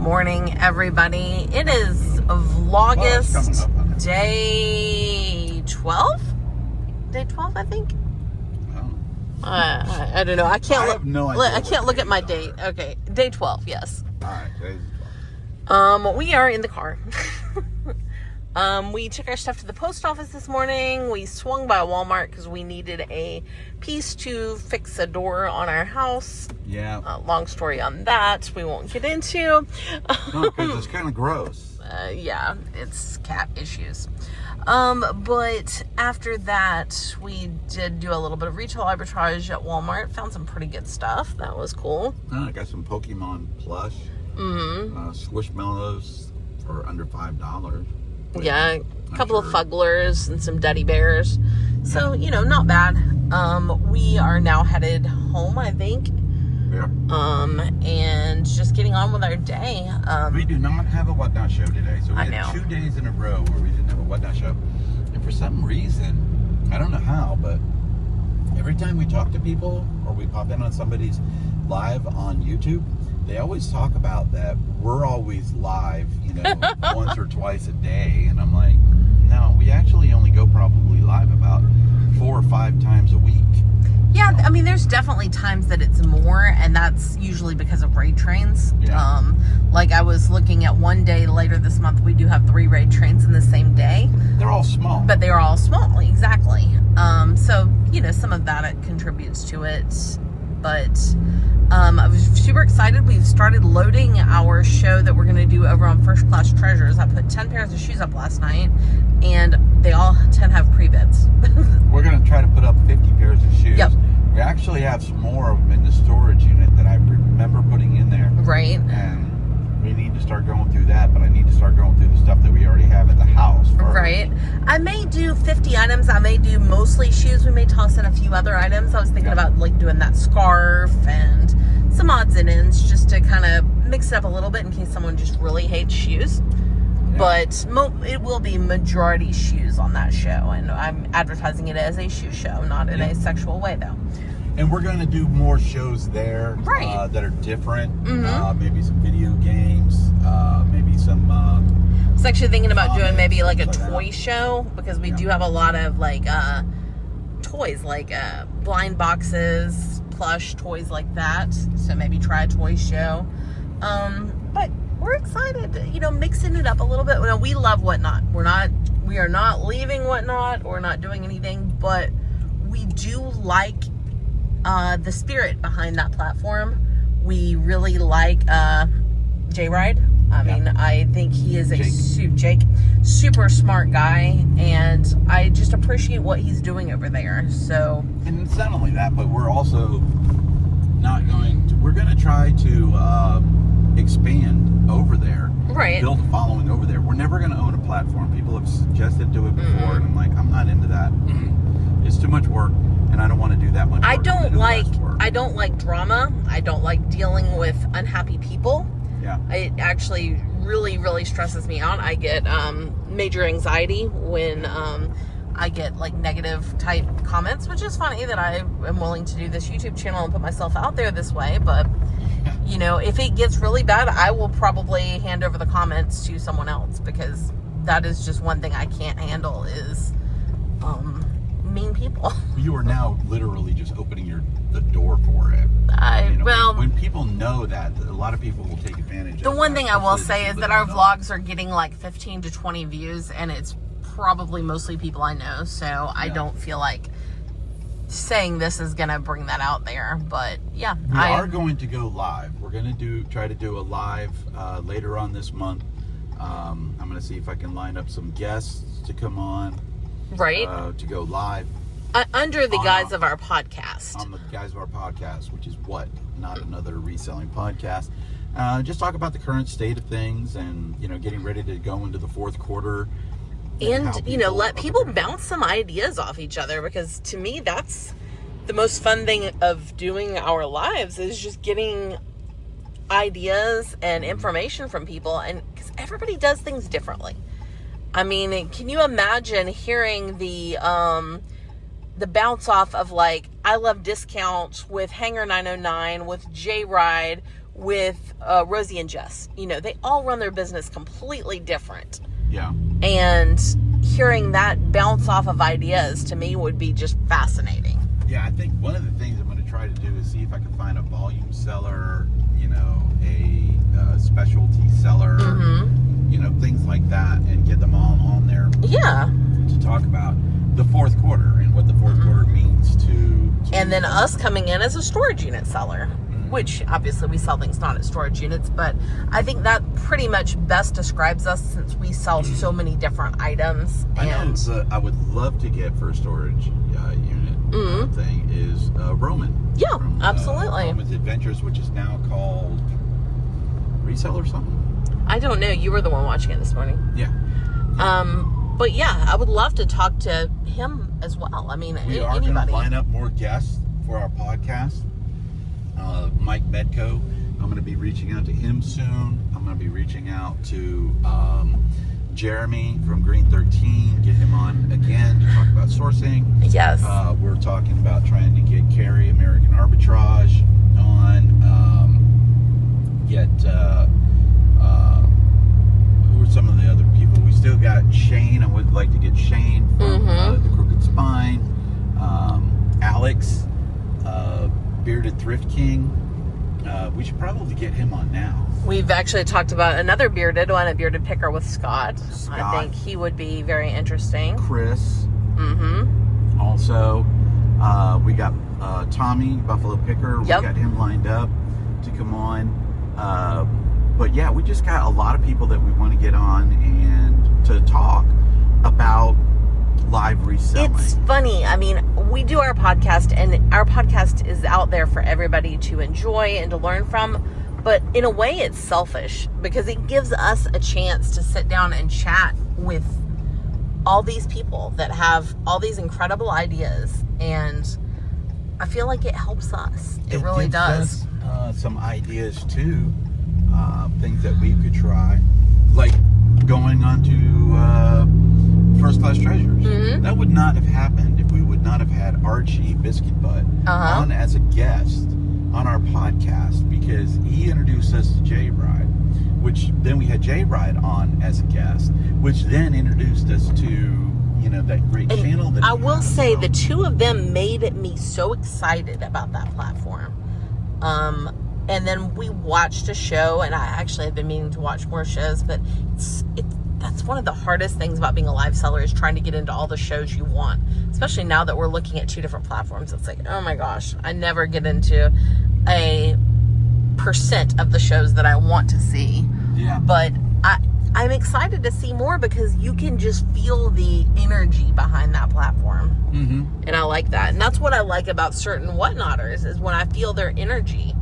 morning, everybody. It is Vlogust day 12? Day 12, I think. I don't know. I can't. I have no idea. I can't look at my date. Okay, day 12. Yes. All right, today's 12. We are in the car. We took our stuff to the post office this morning. We swung by Walmart because we needed a piece to fix a door on our house. Yeah. Long story on that. We won't get into. No, because it's kind of gross. Yeah, it's cat issues. But after that, we did do a little bit of retail arbitrage at Walmart. Found some pretty good stuff. That was cool. I got some Pokemon plush. Squishmallows for under $5. Yeah, a couple of Fugglers and some Teddy Bears. So, not bad. We are now headed home, I think. Yeah. And just getting on with our day. We do not have a What Not show today. So we I had know. 2 days in a row where we didn't have a What Not show. And for some reason, I don't know how, but every time we talk to people or we pop in on somebody's live on YouTube, they always talk about that we're always live, once or twice a day. And I'm like, no, we actually only go probably live about 4 or 5 times a week. Yeah, I mean, there's definitely times that it's more, and that's usually because of raid trains. Yeah. Like I was looking at one day later this month, we do have 3 raid trains in the same day. They're all small. But they are all small, exactly. So, some of that contributes to it. But I was super excited. We've started loading our show that we're going to do over on First Class Treasures. I put 10 pairs of shoes up last night, and they all 10 have pre-bids. We're going to try to put up 50 pairs of shoes. Yep. We actually have some more of them in the storage unit that I remember putting in there. Right. And we need to start going through that, but I need to start going through the stuff that we already have at the house first. Right. I may do 50 items. I may do mostly shoes. We may toss in a few other items. I was thinking about doing that scarf and some odds and ends just to kind of mix it up a little bit in case someone just really hates shoes. Yeah. But it will be majority shoes on that show, and I'm advertising it as a shoe show, not in a sexual way, though. And we're going to do more shows there that are different. Maybe some video games, maybe some... I was actually thinking about doing maybe like a toy show, because we do have a lot of toys, like blind boxes, plush toys like that. So maybe try a toy show. But we're excited, mixing it up a little bit. We love Whatnot. We are not leaving Whatnot or not doing anything, but we do like the spirit behind that platform. We really like J-Ride. I mean, I think he is Jake, super smart guy, and I just appreciate what he's doing over there. So, and it's not only that, but we're also we're going to try to expand over there. Right. Build a following over there. We're never going to own a platform. People have suggested do it before, and I'm like, I'm not into that. It's too much work, and I don't want to do that much work. I don't like drama. I don't like dealing with unhappy people. Yeah. It actually really, really stresses me out. I get major anxiety when I get negative type comments, which is funny that I am willing to do this YouTube channel and put myself out there this way. But, if it gets really bad, I will probably hand over the comments to someone else, because that is just one thing I can't handle is mean people. You are now literally just opening the door for it. When people know that, a lot of people will take advantage of it. The one thing I will say is that our vlogs are getting 15 to 20 views, and it's probably mostly people I know, so I don't feel like saying this is gonna bring that out there. But yeah, we are going to go live. We're gonna try to do a live later on this month. I'm gonna see if I can line up some guests to come on. Right. To go live. Under the guise of our podcast. On the guise of our podcast, which is not another reselling podcast. Just talk about the current state of things and, getting ready to go into the fourth quarter. And, let people bounce some ideas off each other, because to me, that's the most fun thing of doing our lives, is just getting ideas and information from people. And because everybody does things differently. I mean, can you imagine hearing the bounce off of I Love Discount with Hanger 909, with J-Ride, with Rosie and Jess. You know, they all run their business completely different. Yeah. And hearing that bounce off of ideas to me would be just fascinating. Yeah, I think one of the things I'm going to try to do is see if I can find a volume seller, you know, a specialty seller, you know, things like that, and get them all on there. Yeah. To talk about the fourth quarter and what the fourth quarter means to and then us coming in as a storage unit seller, which obviously we sell things not at storage units, but I think that pretty much best describes us since we sell so many different items. I know I would love to get for a storage unit thing is Roman. Yeah, from, absolutely. Roman's Adventures, which is now called Resell or something. I don't know. You were the one watching it this morning. Yeah. But yeah, I would love to talk to him as well. I mean, we are going to line up more guests for our podcast. Mike Medco, I'm going to be reaching out to him soon. I'm going to be reaching out to Jeremy from Green 13, get him on again to talk about sourcing. Yes. We're talking about trying to get Carrie American Arbitrage on. Who are some of the other people? We still got Shane. I would like to get Shane from the Crooked Spine. Alex, Bearded Thrift King. We should probably get him on now. We've actually talked about another bearded one, a bearded picker with Scott. I think he would be very interesting. Chris. Also, we got Tommy, Buffalo Picker. We got him lined up to come on. But yeah, we just got a lot of people that we want to get on and to talk about live reselling. It's funny. I mean, we do our podcast, and our podcast is out there for everybody to enjoy and to learn from. But in a way, it's selfish because it gives us a chance to sit down and chat with all these people that have all these incredible ideas. And I feel like it helps us. It really does. Us, some ideas too. Things that we could try. Like going on to First Class Treasures. That would not have happened if we would not have had Archie Biscuit Butt on as a guest on our podcast, because he introduced us to J-Ride, which then we had J-Ride on as a guest, which then introduced us to, you know, that great channel that I will say the two of them made me so excited about that platform. And then we watched a show, and I actually have been meaning to watch more shows, but that's one of the hardest things about being a live seller is trying to get into all the shows you want, especially now that we're looking at 2 different platforms. It's like, oh my gosh, I never get into a % of the shows that I want to see. Yeah. But I'm excited to see more because you can just feel the energy behind that platform. And I like that. And that's what I like about certain whatnotters is when I feel their energy.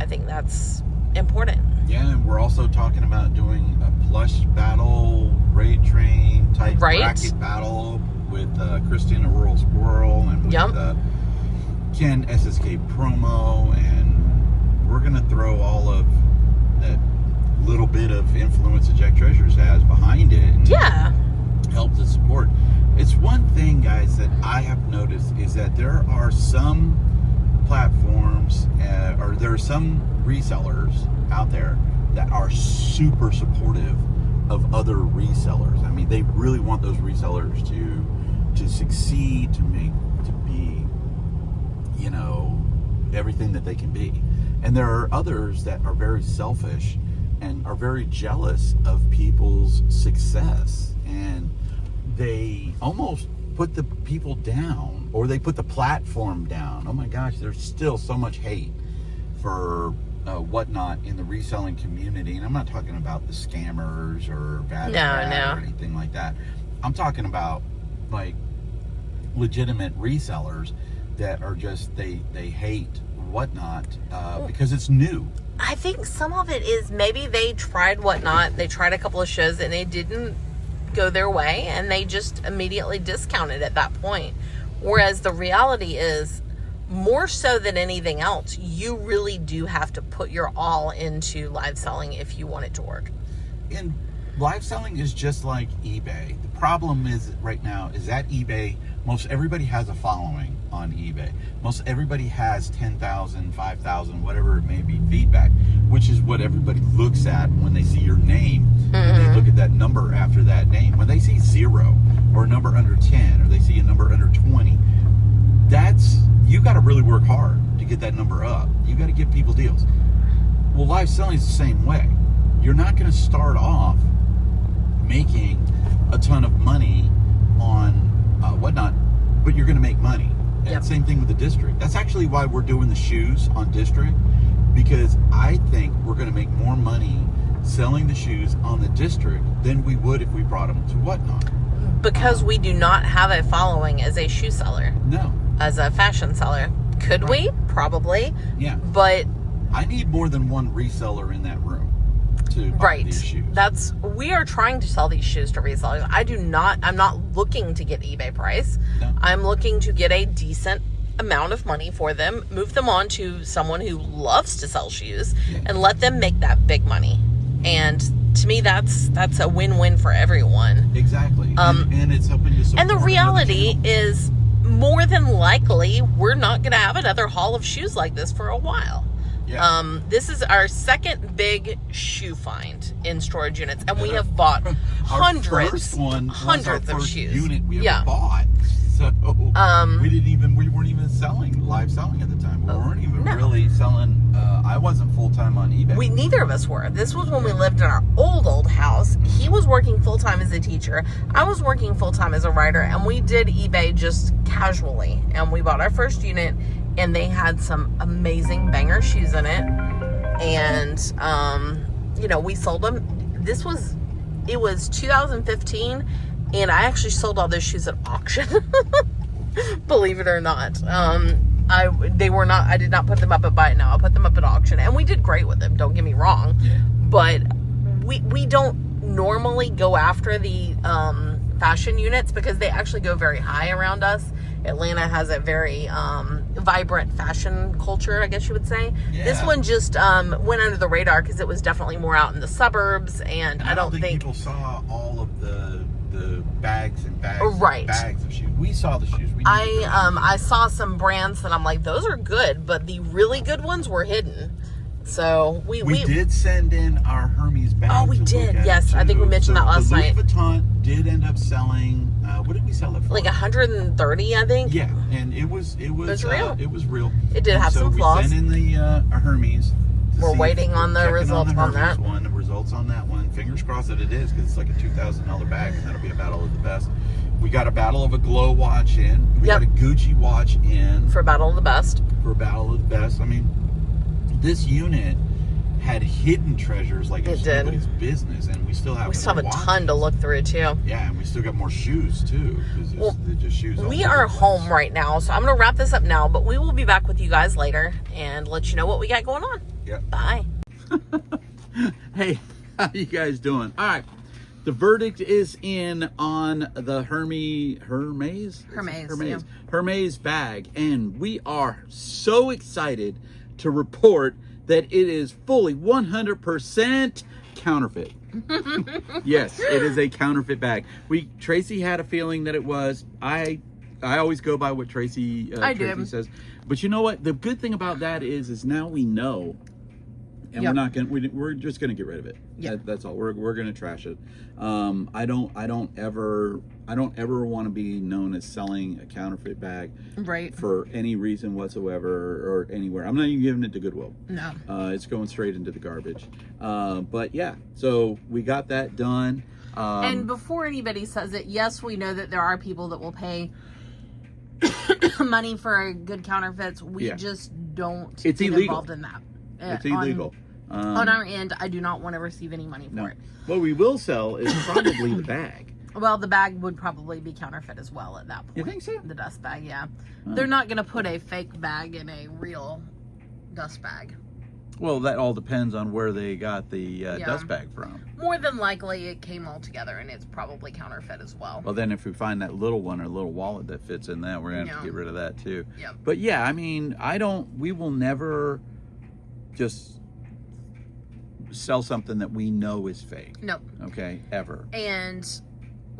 I think that's important. Yeah, and we're also talking about doing a plush battle, raid train type bracket battle with Christian, a Rural Squirrel, and with Ken, SSK Promo, and we're going to throw all of that little bit of influence that Jack Treasures has behind it. And help to support. It's one thing, guys, that I have noticed is that there are some platforms or there are some resellers out there that are super supportive of other resellers. I mean, they really want those resellers to succeed, to be, you know, everything that they can be. And there are others that are very selfish and are very jealous of people's success, and they almost put the people down, or they put the platform down. Oh my gosh, there's still so much hate for whatnot in the reselling community, and I'm not talking about the scammers or bad or anything like that. I'm talking about like legitimate resellers that are just they hate whatnot because it's new. I think some of it is maybe they tried whatnot, they tried a couple of shows and they didn't go their way, and they just immediately discounted at that point. Whereas the reality is, more so than anything else, you really do have to put your all into live selling if you want it to work. And live selling is just like eBay. The problem is right now is that eBay, most everybody has a following on eBay. Most everybody has 10,000, 5,000, whatever it may be, feedback, which is what everybody looks at when they see your name. And they look at that number after that name. When they see 0 or a number under 10, or they see a number under 20, you got to really work hard to get that number up. You got to give people deals. Well, live selling is the same way. You're not going to start off making a ton of money on whatnot, but you're going to make money. And same thing with the district. That's actually why we're doing the shoes on district, because I think we're going to make more money selling the shoes on the district than we would if we brought them to whatnot. Because we do not have a following as a shoe seller. No. As a fashion seller. Could we? Probably. Yeah. But I need more than one reseller in that room to buy these shoes. We are trying to sell these shoes to resellers. I'm not looking to get eBay price. No. I'm looking to get a decent amount of money for them, move them on to someone who loves to sell shoes, and let them make that big money. And to me, that's a win-win for everyone. Exactly. And it's helping to support. And the reality is, more than likely, we're not going to have another haul of shoes like this for a while. Yeah. This is our second big shoe find in storage units, and we have bought hundreds of shoes. Unit we ever bought. So we weren't even live selling at the time. We weren't even really selling. I wasn't full time on eBay. Neither of us were. This was when we lived in our old house. He was working full time as a teacher. I was working full time as a writer, and we did eBay just casually. And we bought our first unit, and they had some amazing banger shoes in it. And we sold them. It was 2015. And I actually sold all those shoes at auction. Believe it or not. I did not put them up at Buy It Now. I put them up at auction. And we did great with them, don't get me wrong. Yeah. But we don't normally go after the fashion units because they actually go very high around us. Atlanta has a very vibrant fashion culture, I guess you would say. Yeah. This one just went under the radar because it was definitely more out in the suburbs. And I don't think people saw all of the bags and bags of shoes. We saw the shoes. I saw some brands that I'm like, those are good, but the really good ones were hidden. So we did send in our Hermes bags. Oh, we did. Yes, I think we mentioned that last night. Louis Vuitton did end up selling. What did we sell it for? Like 130, I think. Yeah, and it was real. It was real. It did have some flaws. So we sent in our Hermes. We're waiting on the results on that. The results on that one. Fingers crossed that it is, because it's like a $2,000 bag, and that'll be a Battle of the Best. We got a Battle of a Glow watch in. We got a Gucci watch in. For Battle of the Best. For Battle of the Best. I mean, this unit had hidden treasures like it's nobody's business, and we still have a ton to look through too. Yeah, and we still got more shoes too. They're just shoes. We are home right now, so I'm going to wrap this up now, but we will be back with you guys later and let you know what we got going on. Yep. Bye. Hey, how you guys doing? All right. The verdict is in on the Hermes bag, and we are so excited to report that it is fully 100% counterfeit. Yes, it is a counterfeit bag. Tracy had a feeling that it was. I always go by what Tracy says. But you know what? The good thing about that is now we know. And we're just gonna get rid of it. Yeah, that's all. We're gonna trash it. I don't ever want to be known as selling a counterfeit bag, right? For any reason whatsoever or anywhere. I'm not even giving it to Goodwill. No, it's going straight into the garbage. But yeah, so we got that done. And before anybody says it, yes, we know that there are people that will pay money for good counterfeits. We just don't get involved in that. It's illegal. On our end, I do not want to receive any money for it. What we will sell is probably the bag. Well, the bag would probably be counterfeit as well at that point. You think so? The dust bag, yeah. They're not going to put a fake bag in a real dust bag. Well, that all depends on where they got the dust bag from. More than likely, it came all together, and it's probably counterfeit as well. Well, then if we find that little one or little wallet that fits in that, we're going to have to get rid of that too. Yep. But yeah, I mean, we will never just sell something that we know is fake. Nope. Okay, ever. And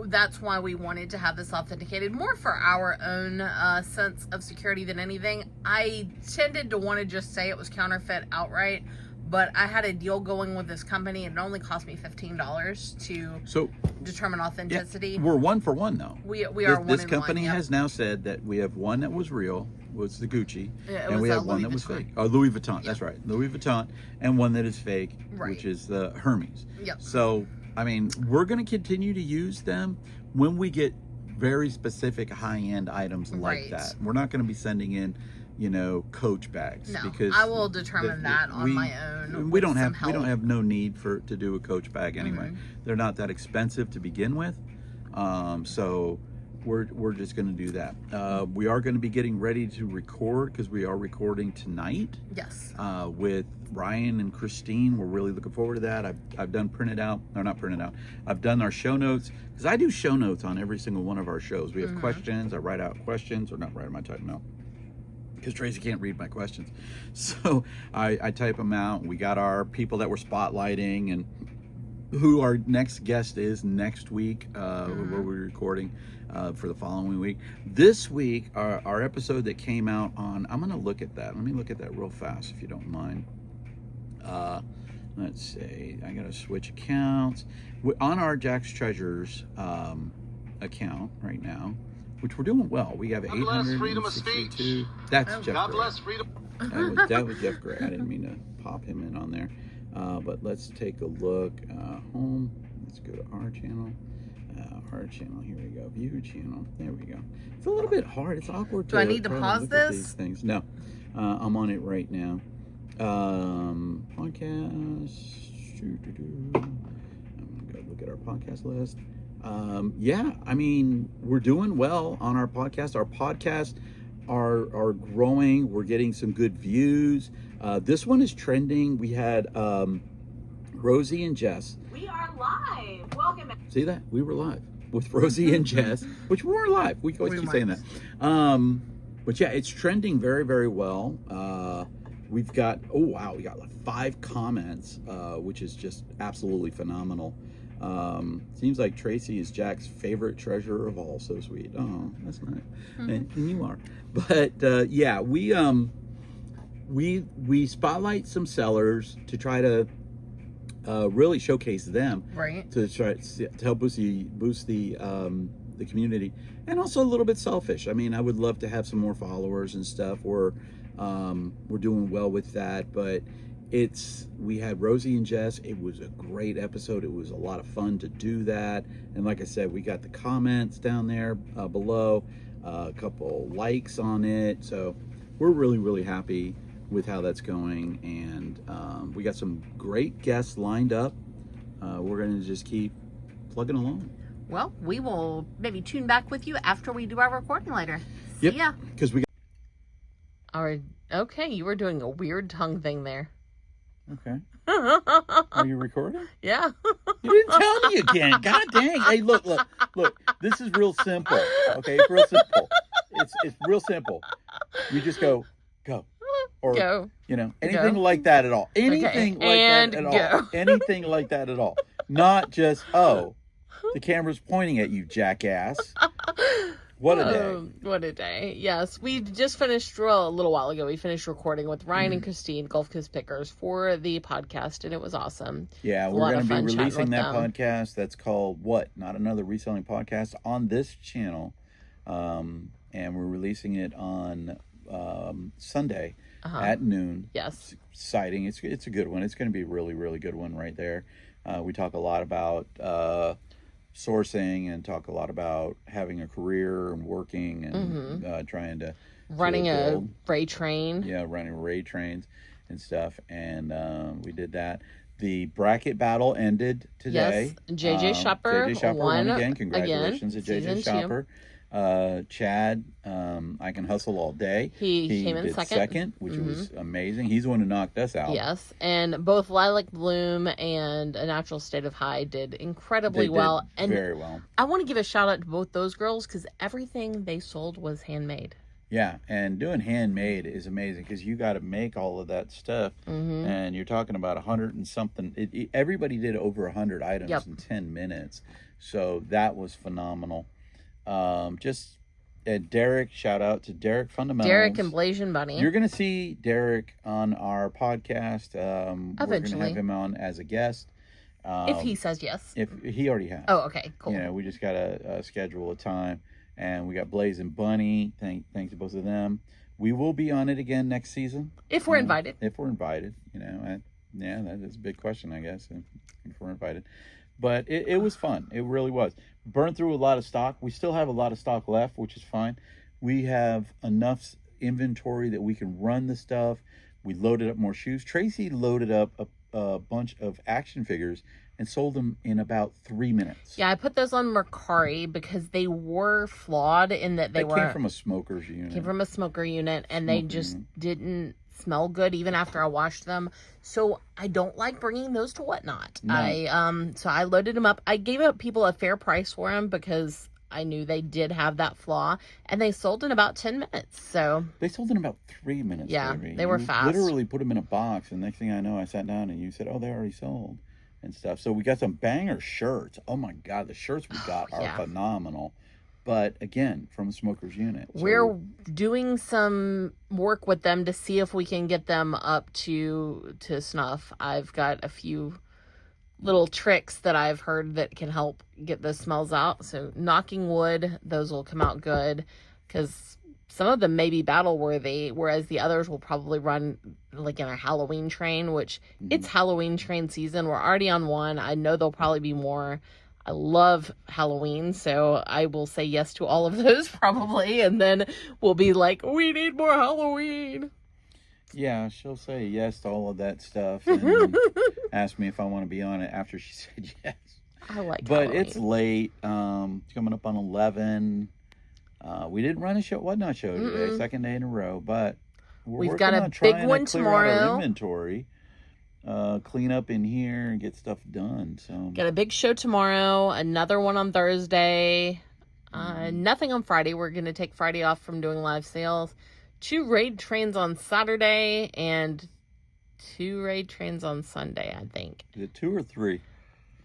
that's why we wanted to have this authenticated, more for our own sense of security than anything. I tended to want to just say it was counterfeit outright, but I had a deal going with this company, and it only cost me $15 to determine authenticity. Yeah, we're 1 for 1 though. We are one. This company has now said that we have one that was real, was the Gucci, and we have one that was fake. Oh, Louis Vuitton. Yep. That's right, Louis Vuitton, and one that is fake, which is the Hermes. Yep. So, I mean, we're going to continue to use them when we get very specific high-end items like that. We're not going to be sending in, you know, Coach bags, because I will determine that on my own. We don't have no need to do a Coach bag anyway. They're not that expensive to begin with, so we're just going to do that. We are going to be getting ready to record, because we are recording tonight. Yes. With Ryan and Christine. We're really looking forward to that. I've done I've done our show notes, because I do show notes on every single one of our shows. We have questions. I write out questions, or not write them, I type them out, because Tracy can't read my questions. So I type them out. We got our people that we're spotlighting, and who our next guest is next week, where we're recording for the following week. This week, our episode that came out on, I'm going to look at that. Let me look at that real fast, if you don't mind. Let's see. I got to switch accounts. On our Jack's Treasures account right now, which we're doing well. We have 862. That's Jeff God Gray. bless freedom. That was Jeff Gray. I didn't mean to pop him in on there. But let's take a look. Home. Let's go to our channel. Here we go. View channel. There we go. It's a little bit hard. It's awkward. Do I need to pause this? These things. No. I'm on it right now. Podcast. I'm gonna go look at our podcast list. Yeah, I mean, we're doing well on our podcast. Our podcasts are growing. We're getting some good views. This one is trending. We had Rosie and Jess. We are live. Welcome. See that? We were live with Rosie and Jess, which we were live. We always keep saying that. But yeah, it's trending very, very well. We've got, we got like 5 comments, which is just absolutely phenomenal. Seems like Tracy is Jack's favorite treasure of all. So sweet. Oh, that's nice. And you are. But yeah, we spotlight some sellers to try to really showcase them, right? To try to help boost the community, and also a little bit selfish. I mean, I would love to have some more followers and stuff. We're doing well with that, but we had Rosie and Jess. It was a great episode. It was a lot of fun to do that. And like I said, we got the comments down there below, a couple likes on it. So we're really, really happy with how that's going. And we got some great guests lined up. We're going to just keep plugging along. Well, we will maybe tune back with you after we do our recording later. See ya. Because we got... All right. Okay, you were doing a weird tongue thing there. Okay. Are you recording? Yeah. You didn't tell me again. God dang. Hey, look. This is real simple. Okay, it's real simple. It's real simple. You just go, or go. You know, anything like that at all. Anything like that at all. Anything like that at all. Not just the camera's pointing at you, jackass. What a day. What a day. Yes, we just finished, a little while ago, we finished recording with Ryan and Christine, Gulf Coast Pickers, for the podcast, and it was awesome. Yeah, we're going to be releasing that podcast. That's called What? Not Another Reselling Podcast on this channel. And we're releasing it on Sunday at noon. Yes. It's exciting. It's a good one. It's going to be a really, really good one right there. We talk a lot about sourcing, and talk a lot about having a career and working and trying to running a freight train. Yeah, running freight trains and stuff. And we did that. The bracket battle ended today. Yes, JJ Shopper won again. Congratulations to JJ Shopper. Chad, I Can Hustle All Day. He came in second, which was amazing. He's the one who knocked us out. Yes, and both Lilac Bloom and A Natural State of High did incredibly well. And very well. I want to give a shout out to both those girls, because everything they sold was handmade. Yeah, and doing handmade is amazing because you got to make all of that stuff, and you're talking about 100 and something. Everybody did over 100 items in 10 minutes, so that was phenomenal. And Derek, shout out to Derek Fundamentals. Derek and Blasian Bunny. You're going to see Derek on our podcast. Eventually. We're going to have him on as a guest. If he says yes. If he already has. Oh, okay, cool. Yeah, we just got to schedule a time. And we got Blaze and Bunny. Thanks to both of them. We will be on it again next season. If we're invited. If we're invited. That is a big question, I guess, if we're invited. But it was fun. It really was. Burned through a lot of stock. We still have a lot of stock left, which is fine. We have enough inventory that we can run the stuff. We loaded up more shoes. Tracy loaded up a bunch of action figures and sold them in about 3 minutes. Yeah, I put those on Mercari because they were flawed in that they came from a smoker's unit. Came from a smoker unit, and they just didn't smell good even after I washed them. So I don't like bringing those to Whatnot. No. So I loaded them up. I gave up people a fair price for them because I knew they did have that flaw, and they sold in about 10 minutes. So they sold in about 3 minutes. Yeah, baby. they were fast. Literally put them in a box, and next thing I know, I sat down and you said, "Oh, they already sold." And stuff. So we got some banger shirts. Oh my God, the shirts we got are phenomenal. But again, from a smoker's unit. So we're doing some work with them to see if we can get them up to snuff. I've got a few little tricks that I've heard that can help get the smells out. So knocking wood, those will come out good because some of them may be battle worthy, whereas the others will probably run like in a Halloween train, which it's Halloween train season. We're already on one. I know there'll probably be more. I love Halloween, so I will say yes to all of those probably. And then we'll be like, we need more Halloween. Yeah, she'll say yes to all of that stuff and ask me if I want to be on it after she said yes. I like But Halloween. It's late. It's coming up on 11. We didn't run a Whatnot show today, second day in a row, but we've got a big one tomorrow. Inventory, clean up in here and get stuff done. So got a big show tomorrow, another one on Thursday, nothing on Friday. We're going to take Friday off from doing live sales. 2 raid trains on Saturday and 2 raid trains on Sunday, I think. Is it 2 or 3?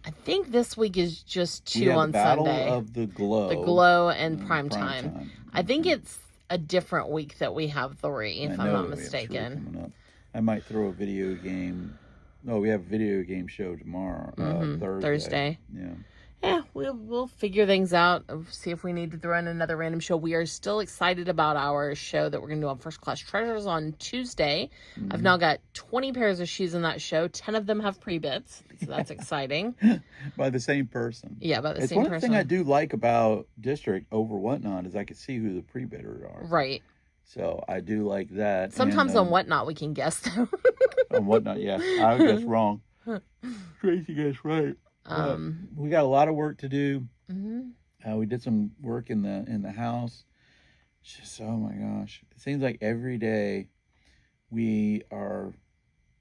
I think this week is just 2 we have on the Battle Sunday. Of the Glow. The Glow and Prime Time. I think it's a different week that we have 3, if I'm not mistaken. I might throw a video game. No, we have a video game show tomorrow. Thursday. Yeah. Yeah, we'll figure things out. See if we need to throw in another random show. We are still excited about our show that we're going to do on First Class Treasures on Tuesday. I've now got 20 pairs of shoes in that show. 10 of them have pre-bits, so that's exciting. By the same person. Yeah, by the same person. One thing I do like about District over Whatnot is I can see who the pre-bidders are. Right. So I do like that. Sometimes on Whatnot we can guess though. On Whatnot, yeah. I guess wrong. Tracy guessed right. We got a lot of work to do. We did some work in the house. It's just, oh my gosh, it seems like every day we are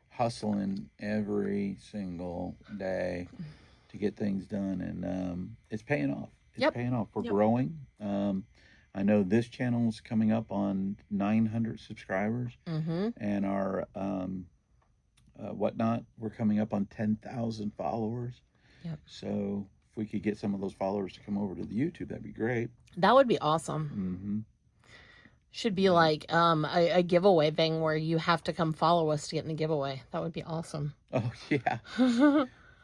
hustling every single day to get things done, and it's paying off. It's paying off. We're growing. I know this channel is coming up on 900 subscribers, and our Whatnot, we're coming up on 10,000 followers. Yep. So if we could get some of those followers to come over to the YouTube, that'd be great. That would be awesome. Should be like a giveaway thing where you have to come follow us to get in the giveaway. That would be awesome. Oh, yeah.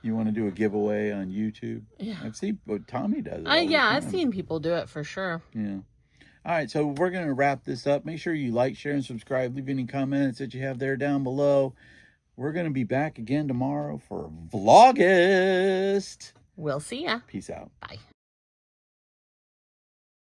You want to do a giveaway on YouTube? Yeah. I've seen Tommy does it. Yeah, I've seen people do it for sure. Yeah. All right, so we're going to wrap this up. Make sure you like, share, and subscribe. Leave any comments that you have there down below. We're going to be back again tomorrow for Vlogust. We'll see ya. Peace out. Bye.